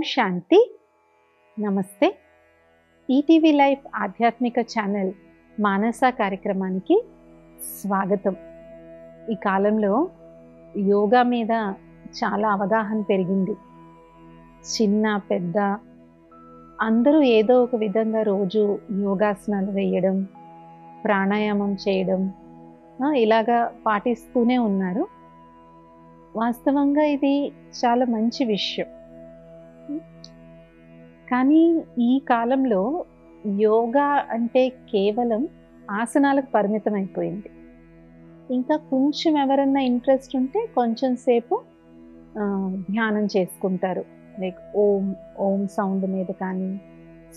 శాంతి. నమస్తే. ETV life ఆధ్యాత్మిక channel మానస కార్యక్రమానికి స్వాగతం. ఈ కాలంలో యోగా మీద చాలా అవగాహన పెరిగింది. చిన్న పెద్ద అందరూ ఏదో ఒక విధంగా రోజు యోగాసనాలు వేయడం, ప్రాణాయామం చేయడం ఇలాగా పాటిస్తూనే ఉన్నారు. వాస్తవంగా ఇది చాలా మంచి విషయం. కానీ ఈ కాలంలో యోగా అంటే కేవలం ఆసనాలకు పరిమితం అయిపోయింది. ఇంకా కొంచెం ఎవరన్నా ఇంట్రెస్ట్ ఉంటే కొంచెం సేపు ధ్యానం చేసుకుంటారు. లైక్ ఓం సౌండ్ మీద కానీ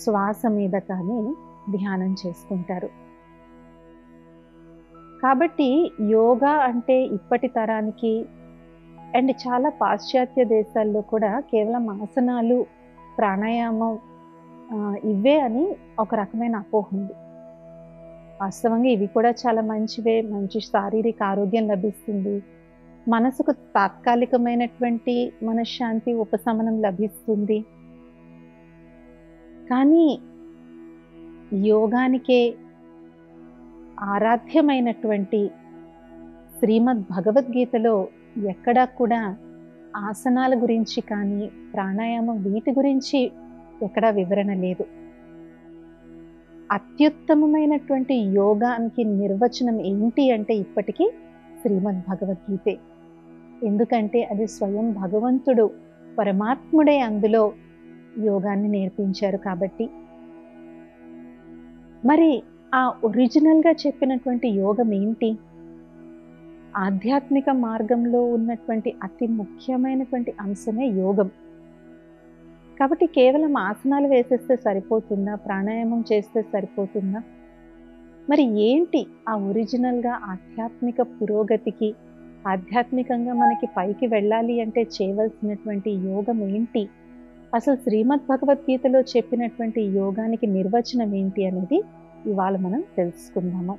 శ్వాస మీద కానీ ధ్యానం చేసుకుంటారు. కాబట్టి యోగా అంటే ఇప్పటి తరానికి అండ్ చాలా పాశ్చాత్య దేశాల్లో కూడా కేవలం ఆసనాలు, ప్రాణాయామం ఇవే అని ఒక రకమైన అపోహ ఉంది. వాస్తవంగా ఇవి కూడా చాలా మంచివే. మంచి శారీరక ఆరోగ్యం లభిస్తుంది, మనసుకు తాత్కాలికమైనటువంటి మనశ్శాంతి, ఉపశమనం లభిస్తుంది. కానీ యోగానికే ఆరాధ్యమైనటువంటి శ్రీమద్ భగవద్గీతలో ఎక్కడా కూడా ఆసనాల గురించి కానీ ప్రాణాయామం వీటి గురించి ఎక్కడా వివరణ లేదు. అత్యుత్తమమైనటువంటి యోగానికి నిర్వచనం ఏంటి అంటే ఇప్పటికీ శ్రీమద్ భగవద్గీతే. ఎందుకంటే అది స్వయం భగవంతుడు, పరమాత్ముడే అందులో యోగాన్ని నేర్పించారు కాబట్టి. మరి ఆ ఒరిజినల్గా చెప్పినటువంటి యోగం ఏంటి? ఆధ్యాత్మిక మార్గంలో ఉన్నటువంటి అతి ముఖ్యమైనటువంటి అంశమే యోగం. కాబట్టి కేవలం ఆసనాలు వేసేస్తే సరిపోతుందా? ప్రాణాయామం చేస్తే సరిపోతుందా? మరి ఏంటి ఆ ఒరిజినల్గా ఆధ్యాత్మిక పురోగతికి, ఆధ్యాత్మికంగా మనకి పైకి వెళ్ళాలి అంటే చేయవలసినటువంటి యోగం ఏంటి? అసలు శ్రీమద్ భగవద్గీతలో చెప్పినటువంటి యోగానికి నిర్వచనం ఏంటి అనేది ఇవాళ మనం తెలుసుకుందాము.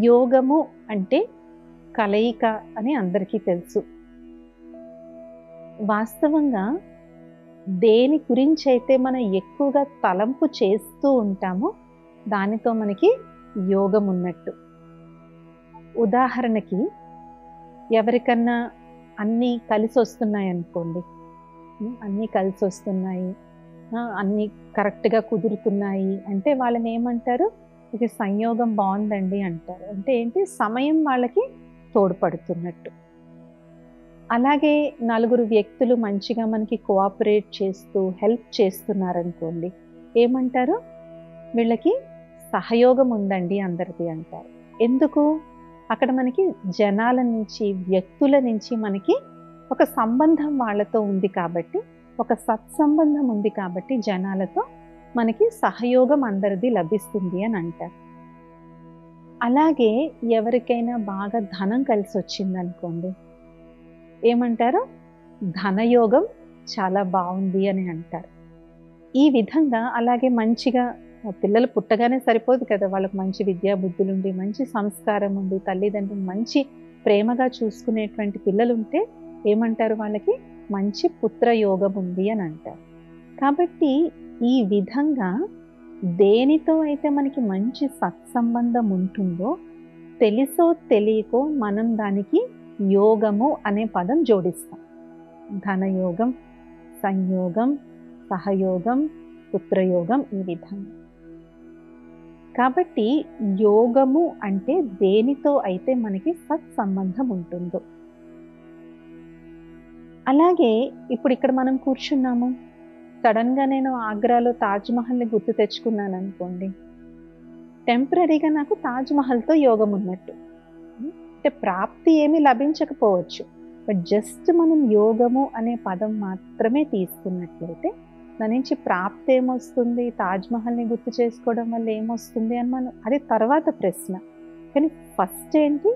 యోగము అంటే కలయిక అని అందరికీ తెలుసు. వాస్తవంగా దేని గురించి అయితే మనం ఎక్కువగా తలంపు చేస్తూ ఉంటామో దానితో మనకి యోగం ఉన్నట్టు. ఉదాహరణకి ఎవరికన్నా అన్నీ కలిసి వస్తున్నాయి అనుకోండి, అన్నీ కలిసి వస్తున్నాయి, అన్నీ కరెక్ట్గా కుదురుతున్నాయి అంటే వాళ్ళని ఏమంటారు? ఇది సంయోగం బాగుందండి అంటారు. అంటే ఏంటి? సమయం వాళ్ళకి తోడ్పడుతున్నట్టు. అలాగే నలుగురు వ్యక్తులు మంచిగా మనకి కోఆపరేట్ చేస్తూ హెల్ప్ చేస్తున్నారనుకోండి, ఏమంటారు? వీళ్ళకి సహయోగం ఉందండి అందరిది అంటారు. ఎందుకు? అక్కడ మనకి జనాల నుంచి, వ్యక్తుల నుంచి మనకి ఒక సంబంధం వాళ్ళతో ఉంది కాబట్టి, ఒక సత్సంబంధం ఉంది కాబట్టి జనాలతో మనకి సహయోగం అందరిది లభిస్తుంది అని అంటారు. అలాగే ఎవరికైనా బాగా ధనం కలిసి వచ్చింది అనుకోండి, ఏమంటారు? ధనయోగం చాలా బాగుంది అని అంటారు. ఈ విధంగా అలాగే మంచిగా పిల్లలు పుట్టగానే సరిపోదు కదా, వాళ్ళకి మంచి విద్యా బుద్ధులు ఉండి, మంచి సంస్కారం ఉండి, తల్లిదండ్రులు మంచి ప్రేమగా చూసుకునేటువంటి పిల్లలు ఉంటే ఏమంటారు? వాళ్ళకి మంచి పుత్రయోగం ఉంది అని అంటారు. కాబట్టి ఈ విధంగా దేనితో అయితే మనకి మంచి సత్సంబంధం ఉంటుందో తెలుసో తెలియకో మనం దానికి యోగము అనే పదం జోడిస్తాం. ధనయోగం, సంయోగం, సహయోగం, పుత్రయోగం, ఈ విధంగా. కాబట్టి యోగము అంటే దేనితో అయితే మనకి సత్సంబంధం ఉంటుందో. అలాగే ఇప్పుడు ఇక్కడ మనం కూర్చున్నాము, సడన్గా నేను ఆగ్రాలో తాజ్మహల్ని గుర్తు తెచ్చుకున్నాను అనుకోండి, టెంపరీగా నాకు తాజ్మహల్తో యోగం ఉన్నట్టు. అంటే ప్రాప్తి ఏమీ లభించకపోవచ్చు, బట్ జస్ట్ మనం యోగము అనే పదం మాత్రమే తీసుకున్నట్లయితే దాని నుంచి ప్రాప్తి ఏమొస్తుంది, తాజ్మహల్ని గుర్తు చేసుకోవడం వల్ల ఏమొస్తుంది అని మనం, అది తర్వాత ప్రశ్న. కానీ ఫస్ట్ ఏంటి?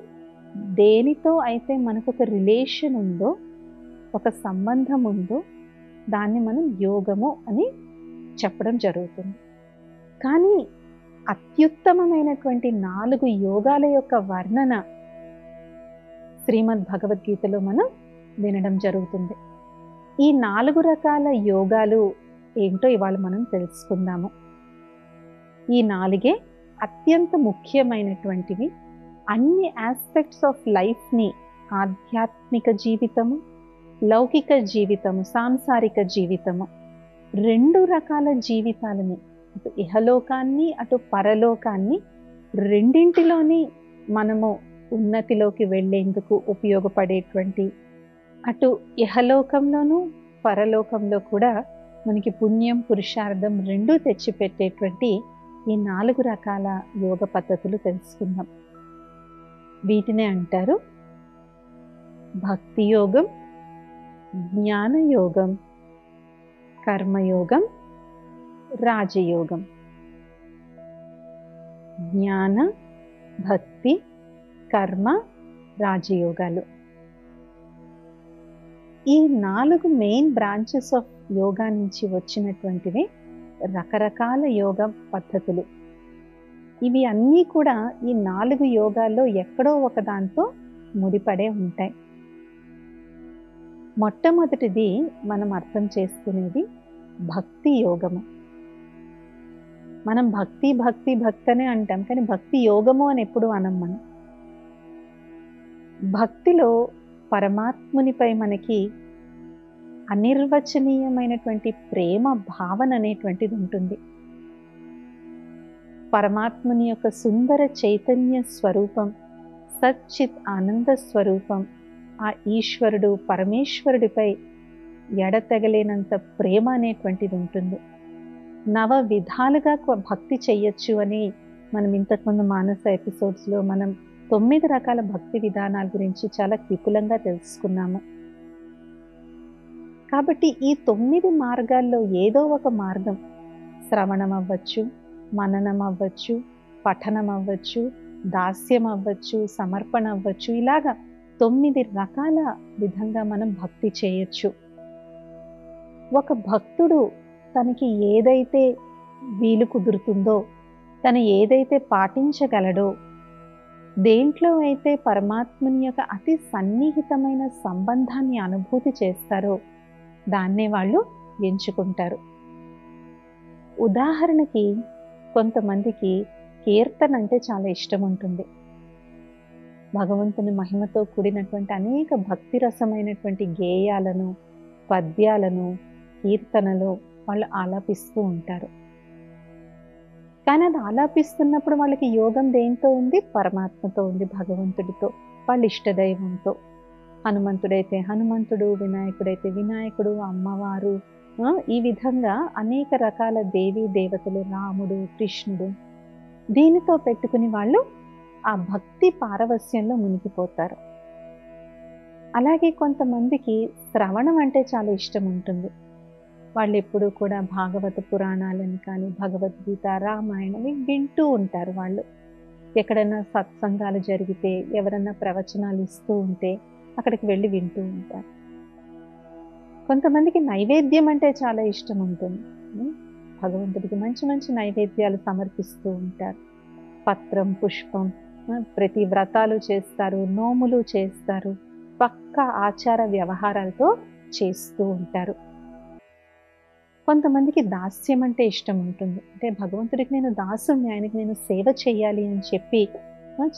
దేనితో అయితే మనకు ఒక రిలేషన్ ఉందో, ఒక సంబంధం ఉందో దాన్ని మనం యోగము అని చెప్పడం జరుగుతుంది. కానీ అత్యుత్తమమైనటువంటి 4 యోగాల యొక్క వర్ణన శ్రీమద్ భగవద్గీతలో మనం వినడం జరుగుతుంది. ఈ 4 రకాల యోగాలు ఏంటో ఇవాళ మనం తెలుసుకుందాము. ఈ 4 అత్యంత ముఖ్యమైనటువంటివి. అన్ని ఆస్పెక్ట్స్ ఆఫ్ లైఫ్ని, ఆధ్యాత్మిక జీవితము, లౌకిక జీవితము, సాంసారిక జీవితము, 2 రకాల జీవితాలని, అటు ఇహలోకాన్ని అటు పరలోకాన్ని రెండింటిలోని మనము ఉన్నతిలోకి వెళ్ళేందుకు ఉపయోగపడేటువంటి, అటు ఇహలోకంలోనూ పరలోకంలో కూడా మనకి పుణ్యం పురుషార్థం 2 తెచ్చిపెట్టేటువంటి ఈ 4 రకాల యోగ పద్ధతులు తెలుసుకుందాం. వీటినే అంటారు భక్తి యోగం, జ్ఞాన యోగం, కర్మయోగం, రాజయోగం. జ్ఞాన, భక్తి, కర్మ, రాజయోగాలు. ఈ 4 మెయిన్ బ్రాంచెస్ ఆఫ్ యోగా నుంచి వచ్చినటువంటివి రకరకాల యోగ పద్ధతులు. ఇవి అన్నీ కూడా ఈ 4 యోగాల్లో ఎక్కడో ఒక దాంతో ముడిపడే ఉంటాయి. మొట్టమొదటిది మనం అర్థం చేసుకునేది భక్తి యోగము. మనం భక్తి భక్తి భక్తి అనే అంటాం, కానీ భక్తి యోగము అని ఎప్పుడు అనం మనం. భక్తిలో పరమాత్మునిపై మనకి అనిర్వచనీయమైనటువంటి ప్రేమ భావన అనేటువంటిది ఉంటుంది. పరమాత్ముని యొక్క సుందర చైతన్య స్వరూపం, సచ్చిత్ ఆనంద స్వరూపం, ఆ ఈశ్వరుడు పరమేశ్వరుడిపై ఎడతెగలేనంత ప్రేమ అనేటువంటిది ఉంటుంది. 9 విధాలుగా భక్తి చెయ్యొచ్చు అని మనం ఇంతకుముందు మానస ఎపిసోడ్స్లో మనం 9 రకాల భక్తి విధానాల గురించి చాలా విపులంగా తెలుసుకున్నాము. కాబట్టి ఈ 9 మార్గాల్లో ఏదో ఒక మార్గం, శ్రవణం అవ్వచ్చు, మననం అవ్వచ్చు, పఠనం అవ్వచ్చు, దాస్యం అవ్వచ్చు, సమర్పణ అవ్వచ్చు, ఇలాగా 9 రకాల విధంగా మనం భక్తి చేయొచ్చు. ఒక భక్తుడు తనకి ఏదైతే వీలు కుదురుతుందో, తను ఏదైతే పాటించగలడో, దేంట్లో అయితే పరమాత్మని యొక్క అతి సన్నిహితమైన సంబంధాన్ని అనుభూతి చేస్తారో దాన్నే వాళ్ళు ఎంచుకుంటారు. ఉదాహరణకి కొంతమందికి కీర్తన అంటే చాలా ఇష్టం ఉంటుంది. భగవంతుని మహిమతో కూడినటువంటి అనేక భక్తి రసమైనటువంటి గేయాలను, పద్యాలను, కీర్తనలు వాళ్ళు ఆలాపిస్తూ ఉంటారు. కానీ అది ఆలాపిస్తున్నప్పుడు వాళ్ళకి యోగం దేంతో ఉంది? పరమాత్మతో ఉంది, భగవంతుడితో, వాళ్ళ ఇష్టదైవంతో. హనుమంతుడైతే హనుమంతుడు, వినాయకుడైతే వినాయకుడు, అమ్మవారు, ఈ విధంగా అనేక రకాల దేవీ దేవతలు, రాముడు, కృష్ణుడు, దీనితో పెట్టుకుని వాళ్ళు ఆ భక్తి పారవస్యంలో మునిగిపోతారు. అలాగే కొంతమందికి శ్రవణం అంటే చాలా ఇష్టం ఉంటుంది. వాళ్ళు ఎప్పుడూ కూడా భాగవత పురాణాలను కానీ, భగవద్గీత, రామాయణం వింటూ ఉంటారు. వాళ్ళు ఎక్కడైనా సత్సంగాలు జరిగితే, ఎవరన్నా ప్రవచనాలు ఇస్తూ ఉంటే అక్కడికి వెళ్ళి వింటూ ఉంటారు. కొంతమందికి నైవేద్యం అంటే చాలా ఇష్టం ఉంటుంది. భగవంతుడికి మంచి మంచి నైవేద్యాలు సమర్పిస్తూ ఉంటారు. పత్రం, పుష్పం, ప్రతి వ్రతాలు చేస్తారు, నోములు చేస్తారు, పక్కా ఆచార వ్యవహారాలతో చేస్తూ ఉంటారు. కొంతమందికి దాస్యం అంటే ఇష్టం ఉంటుంది. అంటే భగవంతుడికి నేను దాసుని, ఆయనకి నేను సేవ చేయాలి అని చెప్పి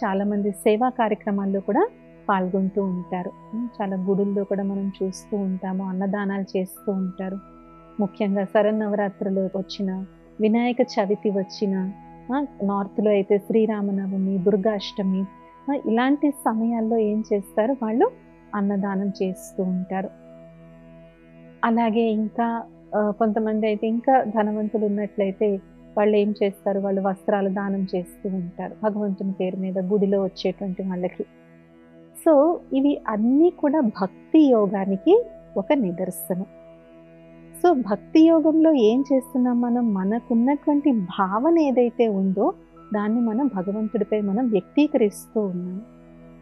చాలామంది సేవా కార్యక్రమాల్లో కూడా పాల్గొంటూ ఉంటారు. చాలా గుడుల్లో కూడా మనం చూస్తూ ఉంటాము, అన్నదానాలు చేస్తూ ఉంటారు. ముఖ్యంగా శరన్నవరాత్రులు వచ్చిన, వినాయక చవితి వచ్చిన, నార్త్లో అయితే శ్రీరామనవమి, దుర్గాష్టమి, ఇలాంటి సమయాల్లో ఏం చేస్తారు? వాళ్ళు అన్నదానం చేస్తూ ఉంటారు. అలాగే ఇంకా కొంతమంది అయితే ఇంకా ధనవంతులు ఉన్నట్లయితే వాళ్ళు ఏం చేస్తారు? వాళ్ళు వస్త్రాలు దానం చేస్తూ ఉంటారు భగవంతుని పేరు మీద, గుడిలో వచ్చేటువంటి వాళ్ళకి. సో ఇవి అన్నీ కూడా భక్తి యోగానికి ఒక నిదర్శనం. సో భక్తి యోగంలో ఏం చేస్తున్నాం మనం? మనకున్నటువంటి భావన ఏదైతే ఉందో దాన్ని మనం భగవంతుడిపై మనం వ్యక్తీకరిస్తూ ఉన్నాము,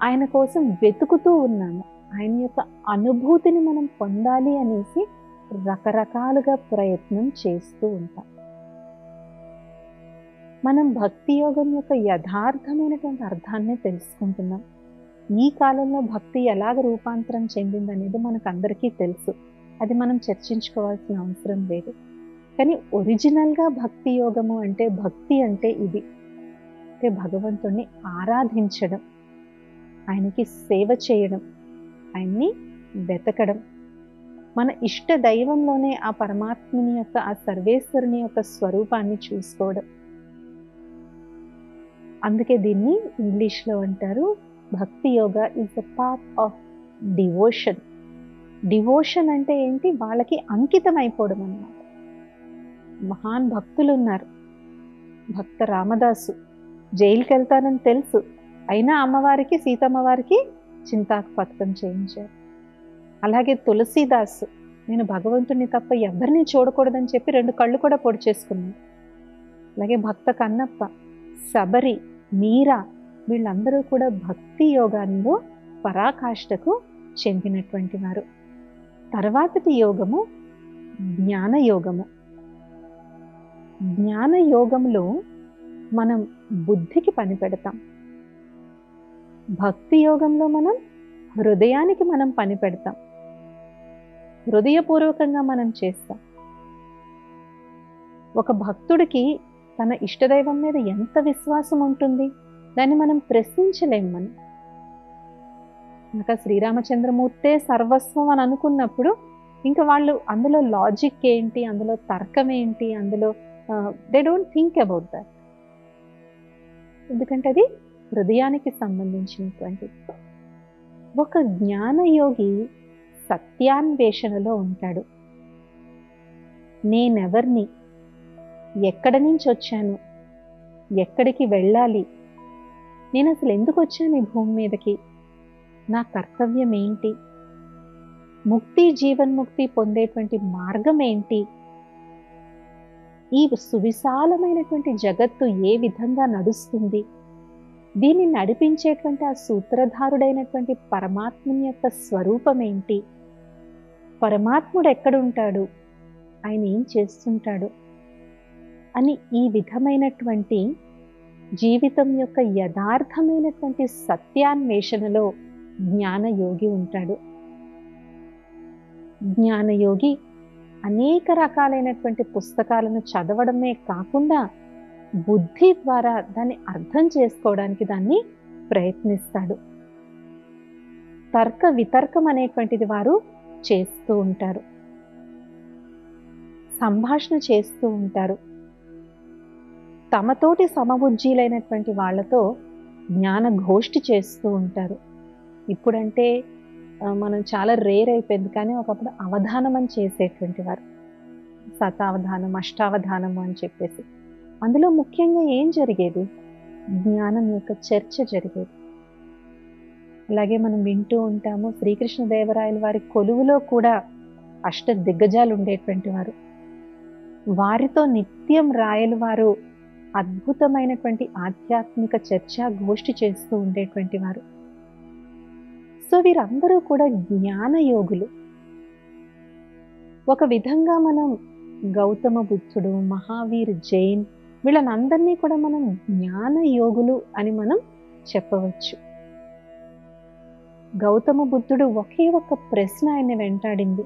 ఆయన కోసం వెతుకుతూ ఉన్నాము, ఆయన యొక్క అనుభూతిని మనం పొందాలి అనేసి రకరకాలుగా ప్రయత్నం చేస్తూ ఉంటాం. మనం భక్తి యోగం యొక్క యథార్థమైనటువంటి అర్థాన్ని తెలుసుకుంటున్నాం. ఈ కాలంలో భక్తి ఎలాగ రూపాంతరం చెందింది అనేది మనకు అందరికీ తెలుసు. అది మనం చర్చించుకోవాల్సిన అవసరం లేదు. కానీ ఒరిజినల్గా భక్తి యోగము అంటే, భక్తి అంటే ఇది, అంటే భగవంతుణ్ణి ఆరాధించడం, ఆయనకి సేవ చేయడం, ఆయన్ని వెతకడం, మన ఇష్ట దైవంలోనే ఆ పరమాత్ముని యొక్క, ఆ సర్వేశ్వరుని యొక్క స్వరూపాన్ని చూసుకోవడం. అందుకే దీన్ని ఇంగ్లీష్లో అంటారు, భక్తి yoga is the path of devotion. Devotion అంటే ఏంటి? వాళ్ళకి అంకితం అయిపోవడం అన్నమాట. మహాన్ భక్తులు ఉన్నారు. భక్త రామదాసు జైలుకి వెళ్తానని తెలుసు, అయినా అమ్మవారికి, సీతమ్మవారికి చింతాకు పథకం చేయించారు. అలాగే తులసీదాసు, నేను భగవంతుని తప్ప ఎవరిని చూడకూడదని చెప్పి 2 కళ్ళు కూడా పొడి చేసుకున్నాను. అలాగే భక్త కన్నప్ప, శబరి, మీరా, వీళ్ళందరూ కూడా భక్తి యోగాల్లో పరాకాష్ఠకు చెందినటువంటి వారు. తర్వాతటి యోగము జ్ఞాన యోగము. జ్ఞాన యోగంలో మనం బుద్ధికి పని పెడతాం. భక్తి యోగంలో మనం హృదయానికి మనం పని పెడతాం, హృదయపూర్వకంగా మనం చేస్తాం. ఒక భక్తుడికి తన ఇష్టదైవం మీద ఎంత విశ్వాసం ఉంటుంది, దాన్ని మనం ప్రశ్నించలేం. మనం ఇంకా శ్రీరామచంద్రమూర్తే సర్వస్వం అని అనుకున్నప్పుడు ఇంకా వాళ్ళు అందులో లాజిక్ ఏంటి, అందులో తర్కం ఏంటి, అందులో they don't think about that. ఎందుకంటే అది హృదయానికి సంబంధించినటువంటిది. ఒక జ్ఞానయోగి సత్యాన్వేషణలో ఉంటాడు. నేనెవర్ని, ఎక్కడి నుంచి వచ్చాను, ఎక్కడికి వెళ్ళాలి, నేను అసలు ఎందుకు వచ్చాను ఈ భూమి మీదకి, నా కర్తవ్యం ఏంటి, ముక్తి జీవన్ముక్తి పొందేటువంటి మార్గం ఏంటి, ఈ సువిశాలమైనటువంటి జగత్తు ఏ విధంగా నడుస్తుంది, దీన్ని నడిపించేటువంటి ఆ సూత్రధారుడైనటువంటి పరమాత్ముని యొక్క స్వరూపం ఏంటి, పరమాత్ముడు ఎక్కడుంటాడు, ఆయన ఏం చేస్తుంటాడు అని ఈ విధమైనటువంటి జీవితం యొక్క యథార్థమైనటువంటి సత్యాన్వేషణలో జ్ఞానయోగి ఉంటాడు. జ్ఞానయోగి అనేక రకాలైనటువంటి పుస్తకాలను చదవడమే కాకుండా బుద్ధి ద్వారా దాన్ని అర్థం చేసుకోవడానికి దాన్ని ప్రయత్నిస్తాడు. తర్క వితర్కం అనేటువంటిది వారు చేస్తూ ఉంటారు, సంభాషణ చేస్తూ ఉంటారు. తమతోటి సమబుజ్జీలైనటువంటి వాళ్ళతో జ్ఞాన ఘోష్ఠి చేస్తూ ఉంటారు. ఇప్పుడంటే మనం చాలా రేర్ అయిపోయింది, కానీ ఒకప్పుడు అవధానం అని చేసేటువంటి వారు, శతావధానం, అష్టావధానం అని చెప్పేసి. అందులో ముఖ్యంగా ఏం జరిగేది? జ్ఞానం యొక్క చర్చ జరిగేది. అలాగే మనం వింటూ ఉంటాము, శ్రీకృష్ణదేవరాయల వారి కొలువులో కూడా అష్ట దిగ్గజాలు ఉండేటువంటి వారు. వారితో నిత్యం రాయల వారు అద్భుతమైనటువంటి ఆధ్యాత్మిక చర్చా గోష్ఠి చేస్తూ ఉండేటువంటి వారు. సో వీరందరూ కూడా జ్ఞానయోగులు. ఒక విధంగా మనం గౌతమ బుద్ధుడు, మహావీర్ జైన్, వీళ్ళనందరినీ కూడా మనం జ్ఞానయోగులు అని మనం చెప్పవచ్చు. గౌతమ బుద్ధుడు ఒకే ఒక్క ప్రశ్న ఆయన్ని వెంటాడింది,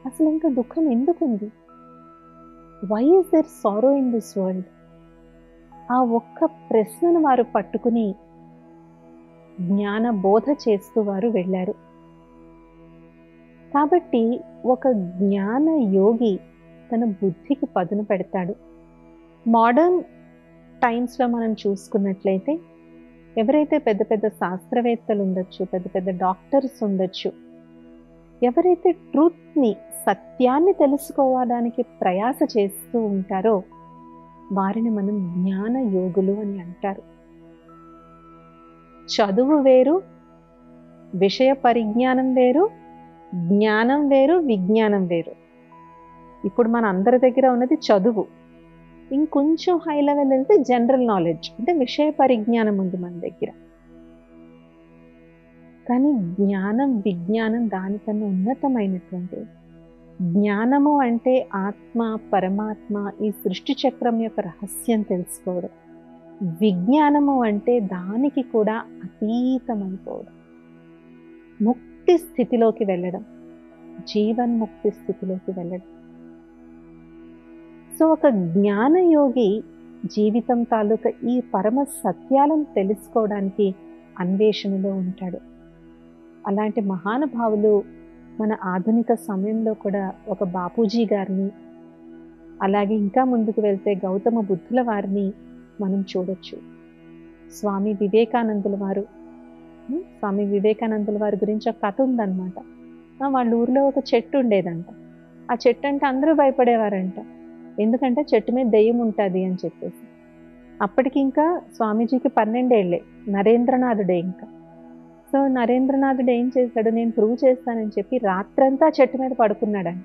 అసలు ఇంకా దుఃఖం ఎందుకుంది, why is there sorrow in this world. ఆ ఒక్క ప్రశ్నను వారు పట్టుకుని జ్ఞాన బోధ చేస్తూ వారు వెళ్ళారు. కాబట్టి ఒక జ్ఞాన యోగి తన బుద్ధికి పదును పెడతాడు. మోడర్న్ టైమ్స్లో మనం చూసుకున్నట్లయితే ఎవరైతే పెద్ద పెద్ద శాస్త్రవేత్తలు ఉండొచ్చు, పెద్ద పెద్ద డాక్టర్స్ ఉండొచ్చు, ఎవరైతే ట్రూత్ని, సత్యాన్ని తెలుసుకోవడానికి ప్రయాస చేస్తూ ఉంటారో వారిని మనం జ్ఞాన యోగులు అని అంటారు. చదువు వేరు, విషయ పరిజ్ఞానం వేరు, జ్ఞానం వేరు, విజ్ఞానం వేరు. ఇప్పుడు మన అందరి దగ్గర ఉన్నది చదువు. ఇంకొంచెం హై లెవెల్ వెళ్తే జనరల్ నాలెడ్జ్, అంటే విషయ పరిజ్ఞానం ఉంది మన దగ్గర. కానీ జ్ఞానం, విజ్ఞానం దానికన్నా ఉన్నతమైనటువంటిది. జ్ఞానము అంటే ఆత్మ, పరమాత్మ, ఈ సృష్టి చక్రం యొక్క రహస్యం తెలుసుకోవడం. విజ్ఞానము అంటే దానికి కూడా అతీతమైపోవడం, ముక్తి స్థితిలోకి వెళ్ళడం. జీవన్ముక్తి స్థితిలోకి వెళ్ళడం. సో ఒక జ్ఞానయోగి జీవితం తాలూకా ఈ పరమ సత్యాలను తెలుసుకోవడానికి అన్వేషణలో ఉంటాడు. అలాంటి మహానుభావులు మన ఆధునిక సమయంలో కూడా ఒక బాపూజీ గారిని, అలాగే ఇంకా ముందుకు వెళ్తే గౌతమ బుద్ధుల వారిని మనం చూడొచ్చు. స్వామి వివేకానందుల వారి గురించి ఒక కథ ఉందన్నమాట. వాళ్ళ ఊర్లో ఒక చెట్టు ఉండేదంట. ఆ చెట్టు అంటే అందరూ భయపడేవారంట. ఎందుకంటే చెట్టు మీద దెయ్యం ఉంటుంది అని చెప్పేసి. అప్పటికి ఇంకా స్వామీజీకి 12 ఏళ్ళే, నరేంద్రనాథుడే ఇంకా. సో నరేంద్రనాథుడు ఏం చేశాడు, నేను ప్రూవ్ చేస్తానని చెప్పి రాత్రంతా చెట్టు మీద పడుకున్నాడంట.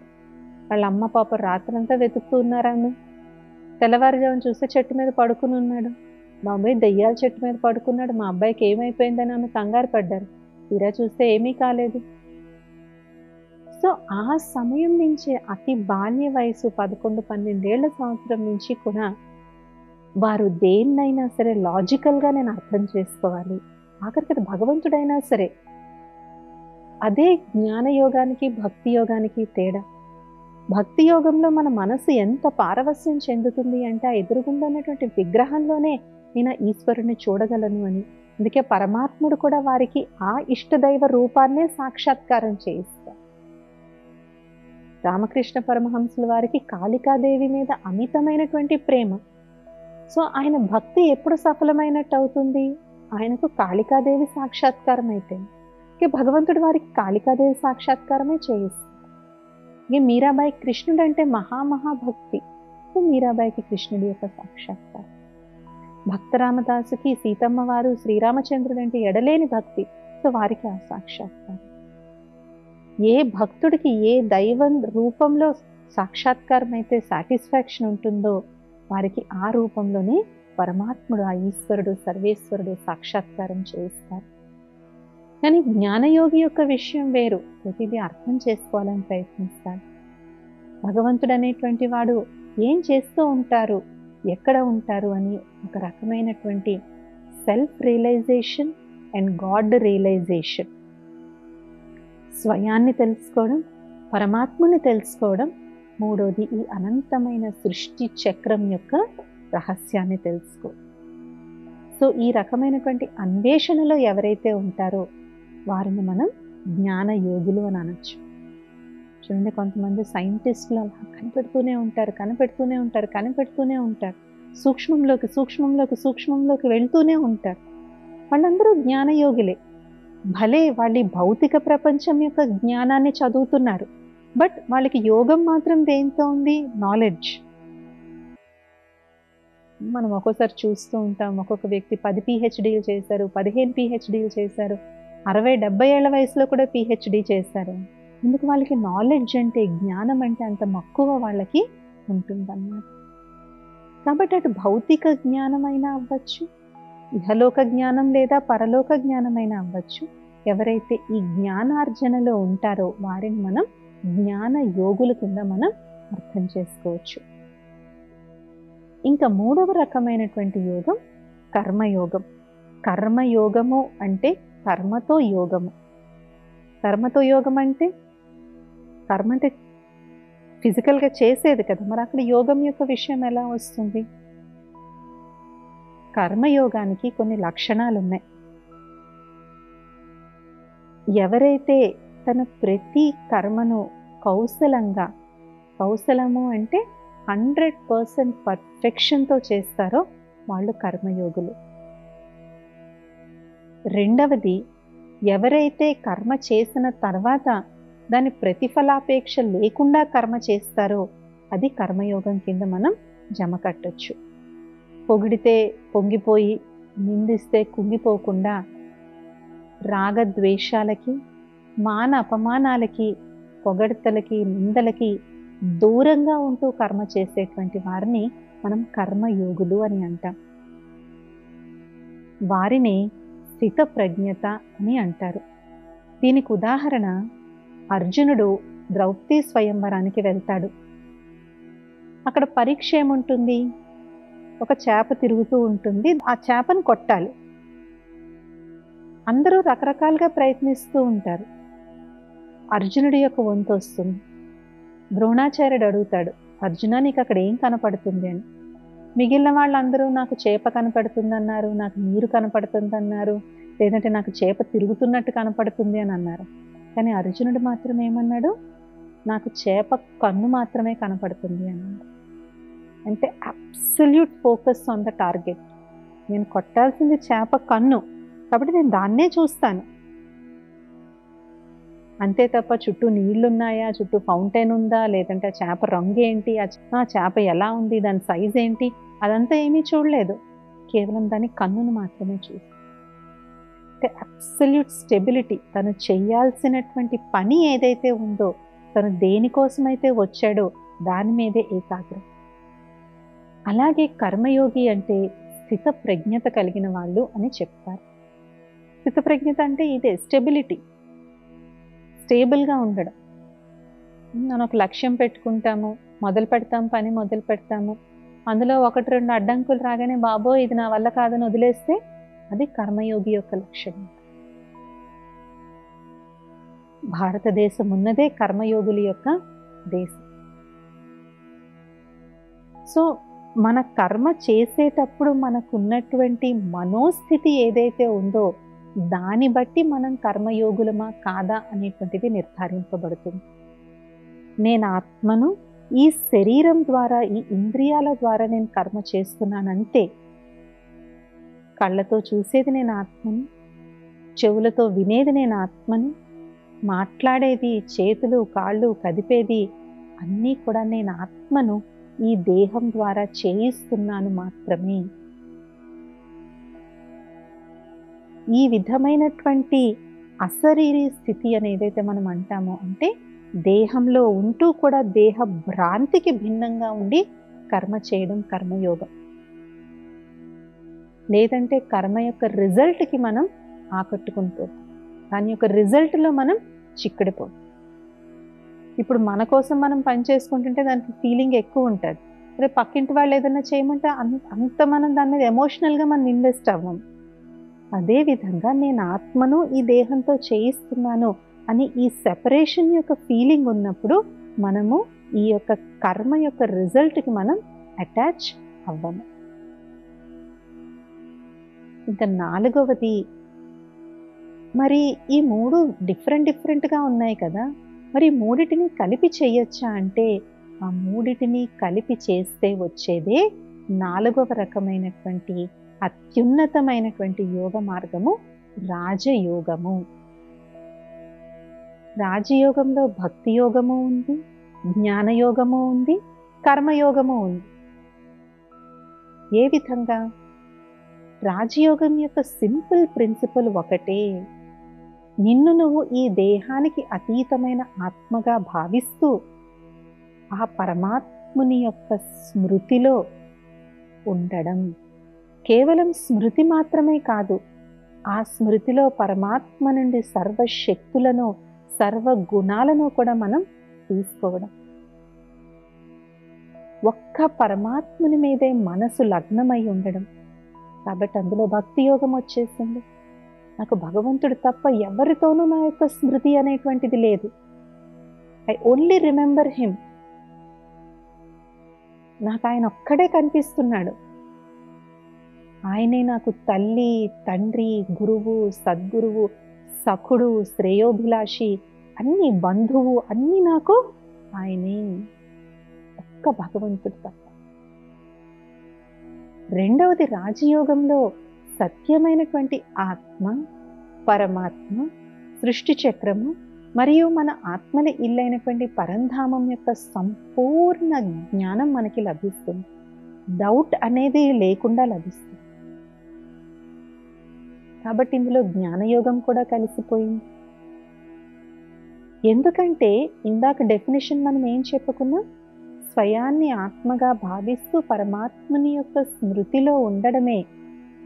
వాళ్ళ అమ్మ పాప రాత్రంతా వెతుకుతూ ఉన్నారాను. తెల్లవారుజామున చూస్తే చెట్టు మీద పడుకుని ఉన్నాడు. మా అబ్బాయి దెయ్యాల చెట్టు మీద పడుకున్నాడు, మా అబ్బాయికి ఏమైపోయిందని ఆమె కంగారు పడ్డారు. తీరా చూస్తే ఏమీ కాలేదు. సో ఆ సమయం నుంచి అతి బాల్య వయసు 11-12 ఏళ్ల సంవత్సరం నుంచి కూడా వారు దేన్నైనా సరే లాజికల్గా నేను అర్థం చేసుకోవాలి, ఆఖరికి అది భగవంతుడైనా సరే. అదే జ్ఞానయోగానికి భక్తి యోగానికి తేడా. భక్తి యోగంలో మన మనసు ఎంత పారవస్యం చెందుతుంది అంటే ఆ ఎదురుగుండన్నటువంటి విగ్రహంలోనే నేను ఈశ్వరుని చూడగలను అని. అందుకే పరమాత్ముడు కూడా వారికి ఆ ఇష్టదైవ రూపాన్నే సాక్షాత్కారం చేయిస్తారు. రామకృష్ణ పరమహంసుల వారికి కాళికాదేవి మీద అమితమైనటువంటి ప్రేమ. సో ఆయన భక్తి ఎప్పుడు సఫలమైనట్టు అవుతుంది, ఆయనకు కాళికాదేవి సాక్షాత్కారం అయితే. ఇక భగవంతుడు వారికి కాళికాదేవి సాక్షాత్కారమే చేయిస్తారు. ఇక మీరాబాయి కృష్ణుడు అంటే మహాభక్తి. సో మీరాబాయికి కృష్ణుడి యొక్క సాక్షాత్కారం. భక్తరామదాసుకి సీతమ్మ వారు, శ్రీరామచంద్రుడు అంటే ఎడలేని భక్తి. సో వారికి ఆ సాక్షాత్కారం. ఏ భక్తుడికి ఏ దైవం రూపంలో సాక్షాత్కారం అయితే సాటిస్ఫాక్షన్ ఉంటుందో వారికి ఆ రూపంలోనే పరమాత్ముడు, ఆ ఈశ్వరుడు, సర్వేశ్వరుడు సాక్షాత్కారం చేయిస్తారు. కానీ జ్ఞానయోగి యొక్క విషయం వేరు. ప్రతిదీ అర్థం చేసుకోవాలని ప్రయత్నిస్తాడు. భగవంతుడు అనేటువంటి వాడు ఏం చేస్తూ ఉంటారు, ఎక్కడ ఉంటారు అని ఒక రకమైనటువంటి self realization and God realization. స్వయాన్ని తెలుసుకోవడం, పరమాత్మని తెలుసుకోవడం. మూడోది ఈ అనంతమైన సృష్టి చక్రం యొక్క రహస్యాన్ని తెలుసుకో. సో ఈ రకమైనటువంటి అన్వేషణలో ఎవరైతే ఉంటారో వారిని మనం జ్ఞాన యోగులు అని అనొచ్చు. చూడండి, కొంతమంది సైంటిస్టులు అలా కనిపెడుతూనే ఉంటారు. సూక్ష్మంలోకి వెళ్తూనే ఉంటారు. వాళ్ళందరూ జ్ఞానయోగులే. భలే వాళ్ళ భౌతిక ప్రపంచం యొక్క జ్ఞానాన్ని చదువుతున్నారు, బట్ వాళ్ళకి యోగం మాత్రం దేంతో ఉంది? నాలెడ్జ్. మనం ఒక్కోసారి చూస్తూ ఉంటాం, ఒక్కొక్క వ్యక్తి 10 PhDలు చేశారు, 15 PhDలు చేశారు, 60-70 ఏళ్ల వయసులో కూడా PhD చేశారు. ఎందుకు? వాళ్ళకి నాలెడ్జ్ అంటే, జ్ఞానం అంటే అంత మక్కువ వాళ్ళకి ఉంటుందన్నమాట. కాబట్టి అటు భౌతిక జ్ఞానమైనా అవ్వచ్చు, ఇహలోక జ్ఞానం లేదా పరలోక జ్ఞానమైనా అవ్వచ్చు. ఎవరైతే ఈ జ్ఞానార్జనలో ఉంటారో వారిని మనం జ్ఞాన యోగుల కింద మనం అర్థం చేసుకోవచ్చు. ఇంకా మూడవ రకమైనటువంటి యోగం కర్మయోగం. కర్మయోగము అంటే కర్మతో యోగము. కర్మతో యోగం అంటే కర్మ అంటే ఫిజికల్గా చేసేది కదా, మరి అక్కడ యోగం యొక్క విషయం ఎలా వస్తుంది? కర్మయోగానికి కొన్ని లక్షణాలు ఉన్నాయి. ఎవరైతే తన ప్రతి కర్మను కౌశలము అంటే 100% పర్ఫెక్షన్తో చేస్తారో వాళ్ళు కర్మయోగులు. రెండవది, ఎవరైతే కర్మ చేసిన తర్వాత దాని ప్రతిఫలాపేక్ష లేకుండా కర్మ చేస్తారో అది కర్మయోగం కింద మనం జమ కట్టొచ్చు. పొగిడితే పొంగిపోయి, నిందిస్తే కుంగిపోకుండా, రాగద్వేషాలకి, మాన అపమానాలకి, పొగడ్తలకి, నిందలకి దూరంగా ఉంటూ కర్మ చేసేటువంటి వారిని మనం కర్మయోగులు అని అంటాం. వారిని స్థిత ప్రజ్ఞత అని అంటారు. దీనికి ఉదాహరణ, అర్జునుడు ద్రౌపది స్వయంవరానికి వెళ్తాడు. అక్కడ పరీక్ష ఏముంటుంది? ఒక చేప తిరుగుతూ ఉంటుంది, ఆ చేపను కొట్టాలి. అందరూ రకరకాలుగా ప్రయత్నిస్తూ ఉంటారు. అర్జునుడి యొక్క వంతు వస్తుంది. ద్రోణాచార్యుడు అడుగుతాడు, అర్జున నీకు అక్కడ ఏం కనపడుతుంది అని. మిగిలిన వాళ్ళందరూ నాకు చేప కనపడుతుందన్నారు, నాకు నీరు కనపడుతుందన్నారు, లేదంటే నాకు చేప తిరుగుతున్నట్టు కనపడుతుంది అని అన్నారు. కానీ అర్జునుడు మాత్రం ఏమన్నాడు, నాకు చేప కన్ను మాత్రమే కనపడుతుంది అన్నాడు. అంటే absolute focus on the target. నేను కొట్టాల్సింది చేప కన్ను, కాబట్టి నేను దాన్నే చూస్తాను అంతే తప్ప చుట్టూ నీళ్లున్నాయా, చుట్టూ ఫౌంటైన్ ఉందా, లేదంటే ఆ చేప రంగు ఏంటి, ఆ చేప ఎలా ఉంది, దాని సైజ్ ఏంటి, అదంతా ఏమీ చూడలేదు. కేవలం దాని కన్నును మాత్రమే చూసి. అంటే అబ్సల్యూట్ స్టెబిలిటీ. తను చేయాల్సినటువంటి పని ఏదైతే ఉందో, తను దేనికోసమైతే వచ్చాడో దాని మీదే ఏకాగ్రత. అలాగే కర్మయోగి అంటే స్థిత ప్రజ్ఞత కలిగిన వాళ్ళు అని చెప్తారు. స్థిత ప్రజ్ఞత అంటే ఇదే, స్టెబిలిటీ, స్టేబుల్గా ఉండడం. మనం ఒక లక్ష్యం పెట్టుకుంటాము, మొదలు పెడతాము, అందులో 1-2 అడ్డంకులు రాగానే బాబో ఇది నా వల్ల కాదని వదిలేస్తే అది కర్మయోగి యొక్క లక్షణం. భారతదేశం ఉన్నదే కర్మయోగుల యొక్క దేశం. సో మన కర్మ చేసేటప్పుడు మనకున్నటువంటి మనోస్థితి ఏదైతే ఉందో దాన్ని బట్టి మనం కర్మయోగులమా కాదా అనేటువంటిది నిర్ధారింపబడుతుంది. నేను ఆత్మను ఈ శరీరం ద్వారా, ఈ ఇంద్రియాల ద్వారా నేను కర్మ చేస్తున్నానంతే. కళ్ళతో చూసేది నేను ఆత్మని, చెవులతో వినేది నేను ఆత్మని, మాట్లాడేది, చేతులు కాళ్ళు కదిపేది అన్నీ కూడా నేను ఆత్మను ఈ దేహం ద్వారా చేయిస్తున్నాను మాత్రమే. ఈ విధమైనటువంటి అశరీరీ స్థితి అని ఏదైతే మనం అంటామో, అంటే దేహంలో ఉంటూ కూడా దేహ భ్రాంతికి భిన్నంగా ఉండి కర్మ చేయడం కర్మయోగం. లేదంటే కర్మ యొక్క రిజల్ట్కి మనం ఆకట్టుకుంటాం, దాని యొక్క రిజల్ట్లో మనం చిక్కడిపోతాం. ఇప్పుడు మన కోసం మనం పని చేసుకుంటుంటే దానికి ఫీలింగ్ ఎక్కువ ఉంటుంది. అదే పక్కింటి వాళ్ళు ఏదైనా చేయమంటే అంత మనం దాని మీద ఎమోషనల్గా మనం ఇన్వెస్ట్ అవ్వం. అదేవిధంగా నేను ఆత్మను ఈ దేహంతో చేయిస్తున్నాను అని ఈ సెపరేషన్ యొక్క ఫీలింగ్ ఉన్నప్పుడు మనము ఈ యొక్క కర్మ యొక్క రిజల్ట్కి మనం అటాచ్ అవ్వము. ఇంకా 4వది, మరి ఈ 3 డిఫరెంట్గా ఉన్నాయి కదా, మరి 3టిని కలిపి చేయొచ్చా అంటే ఆ 3టిని కలిపి చేస్తే వచ్చేదే 4వ రకమైనటువంటి అత్యున్నతమైనటువంటి యోగ మార్గము రాజయోగము. రాజయోగంలో భక్తి యోగము ఉంది, జ్ఞానయోగము ఉంది, కర్మయోగము ఉంది. ఏ విధంగా? రాజయోగం యొక్క సింపుల్ ప్రిన్సిపల్ ఒకటే, నిన్ను నువ్వు ఈ దేహానికి అతీతమైన ఆత్మగా భావిస్తూ ఆ పరమాత్ముని యొక్క స్మృతిలో ఉండడం. కేవలం స్మృతి మాత్రమే కాదు, ఆ స్మృతిలో పరమాత్మ నుండి సర్వశక్తులను, సర్వగుణాలను కూడా మనం తీసుకోవడం. ఒక్క పరమాత్ముని మీదే మనసు లగ్నమై ఉండడం. కాబట్టి అందులో భక్తి యోగం వచ్చేసింది. నాకు భగవంతుడు తప్ప ఎవరితోనూ నా యొక్క స్మృతి అనేటువంటిది లేదు. I only remember him. నాకు ఆయన ఒక్కడే కనిపిస్తున్నాడు. ఆయనే నాకు తల్లి, తండ్రి, గురువు, సద్గురువు, సఖుడు, శ్రేయోభిలాషి, అన్ని బంధువు, అన్ని నాకు ఆయనే. ఒక్క భగవంతుడు తప్ప. రెండవది, రాజయోగంలో సత్యమైనటువంటి ఆత్మ, పరమాత్మ, సృష్టి చక్రము మరియు మన ఆత్మల ఇల్లైనటువంటి పరంధామం యొక్క సంపూర్ణ జ్ఞానం మనకి లభిస్తుంది. డౌట్ అనేది లేకుండా లభిస్తుంది. కాబట్టి ఇందులో జ్ఞానయోగం కూడా కలిసిపోయింది. ఎందుకంటే ఇందాక డెఫినేషన్ మనం ఏం చెప్పుకున్నాం? స్వయాన్ని ఆత్మగా భావిస్తూ పరమాత్మని యొక్క స్మృతిలో ఉండడమే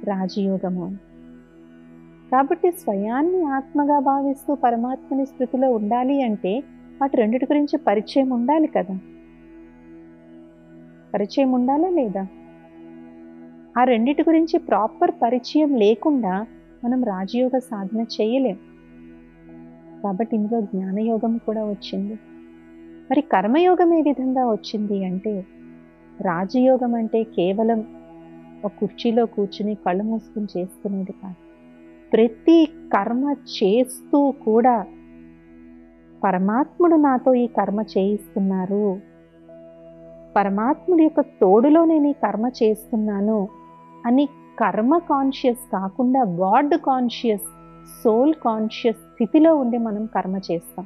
రాజయోగము. కాబట్టి స్వయాన్ని ఆత్మగా భావిస్తూ పరమాత్మని స్మృతిలో ఉండాలి అంటే వాటి రెండిటి గురించి పరిచయం ఉండాలి కదా. పరిచయం ఉండాలా లేదా? ఆ రెండిటి గురించి ప్రాపర్ పరిచయం లేకుండా మనం రాజయోగ సాధన చేయలేం. కాబట్టి ఇందులో జ్ఞానయోగం కూడా వచ్చింది. మరి కర్మయోగం ఏ విధంగా వచ్చింది అంటే, రాజయోగం అంటే కేవలం ఒక కుర్చీలో కూర్చుని కళ్ళు మూసుకుని చేసుకునేది కాదు. ప్రతి కర్మ చేస్తూ కూడా పరమాత్ముడు నాతో ఈ కర్మ చేయిస్తున్నారు, పరమాత్ముడి యొక్క తోడులో నేను ఈ కర్మ చేస్తున్నాను అని కర్మ కాన్షియస్ కాకుండా గాడ్ కాన్షియస్, సోల్ కాన్షియస్ స్థితిలో ఉండి మనం కర్మ చేస్తాం.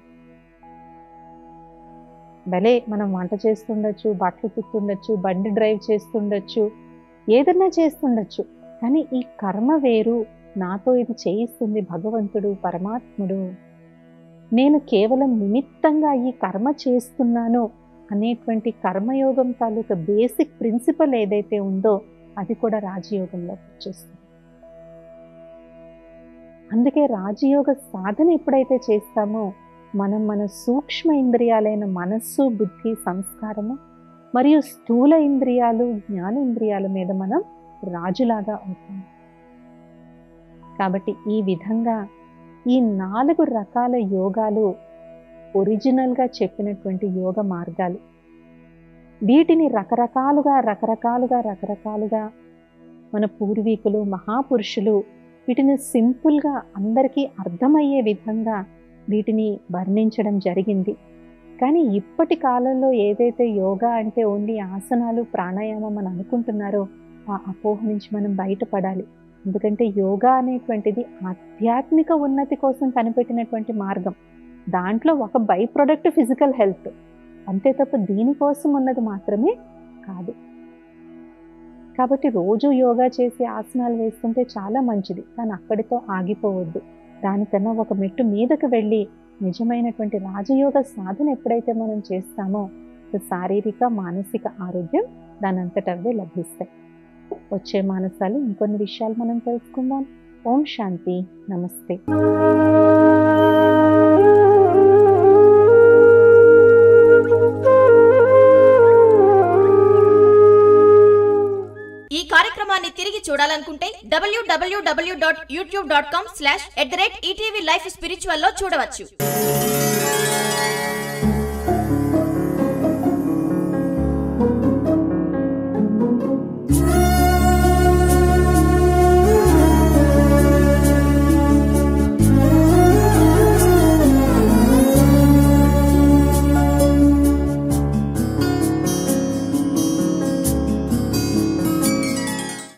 భలే మనం వంట చేస్తుండొచ్చు, బట్టలు కుట్టుండొచ్చు, బండి డ్రైవ్ చేస్తుండొచ్చు, ఏదన్నా చేస్తుండొచ్చు, కానీ ఈ కర్మ వేరు, నాతో ఇది చేయిస్తుంది భగవంతుడు, పరమాత్ముడు, నేను కేవలం నిమిత్తంగా ఈ కర్మ చేస్తున్నాను అనేటువంటి కర్మయోగం తాలూకా బేసిక్ ప్రిన్సిపల్ ఏదైతే ఉందో అది కూడా రాజయోగంలోకి వచ్చేస్తుంది. అందుకే రాజయోగ సాధన ఎప్పుడైతే చేస్తామో మనం మన సూక్ష్మ ఇంద్రియాలైన మనస్సు, బుద్ధి, సంస్కారము మరియు స్థూల ఇంద్రియాలు, జ్ఞానేంద్రియాల మీద మనం రాజులాగా అవుతాం. కాబట్టి ఈ విధంగా ఈ 4 రకాల యోగాలు ఒరిజినల్గా చెప్పినటువంటి యోగ మార్గాలు. వీటిని రకరకాలుగా మన పూర్వీకులు, మహాపురుషులు వీటిని సింపుల్గా అందరికీ అర్థమయ్యే విధంగా వీటిని వర్ణించడం జరిగింది. కానీ ఇప్పటి కాలంలో ఏదైతే యోగా అంటే ఓన్లీ ఆసనాలు, ప్రాణాయామం అని అనుకుంటున్నారో ఆ అపోహ నుంచి మనం బయటపడాలి. ఎందుకంటే యోగా అనేటువంటిది ఆధ్యాత్మిక ఉన్నతి కోసం కనిపెట్టినటువంటి మార్గం. దాంట్లో ఒక బై ప్రొడక్ట్ ఫిజికల్ హెల్త్, అంతే తప్ప దీనికోసం ఉన్నది మాత్రమే కాదు. కాబట్టి రోజు యోగా చేసి ఆసనాలు వేస్తుంటే చాలా మంచిది, కానీ అక్కడితో ఆగిపోవద్దు. దానికన్నా ఒక మెట్టు మీదకు వెళ్ళి నిజమైనటువంటి రాజయోగ సాధన ఎప్పుడైతే మనం చేస్తామో శారీరక, మానసిక ఆరోగ్యం దానంతటవే లభిస్తాయి. వచ్చే మానసాలు ఇంకొన్ని విషయాలు మనం తెలుసుకుందాం. ఓం శాంతి. నమస్తే. ఈ కార్యక్రమాన్ని తిరిగి చూడాలనుకుంటే www.youtube.com/ETV Life Spiritual లో చూడవచ్చు.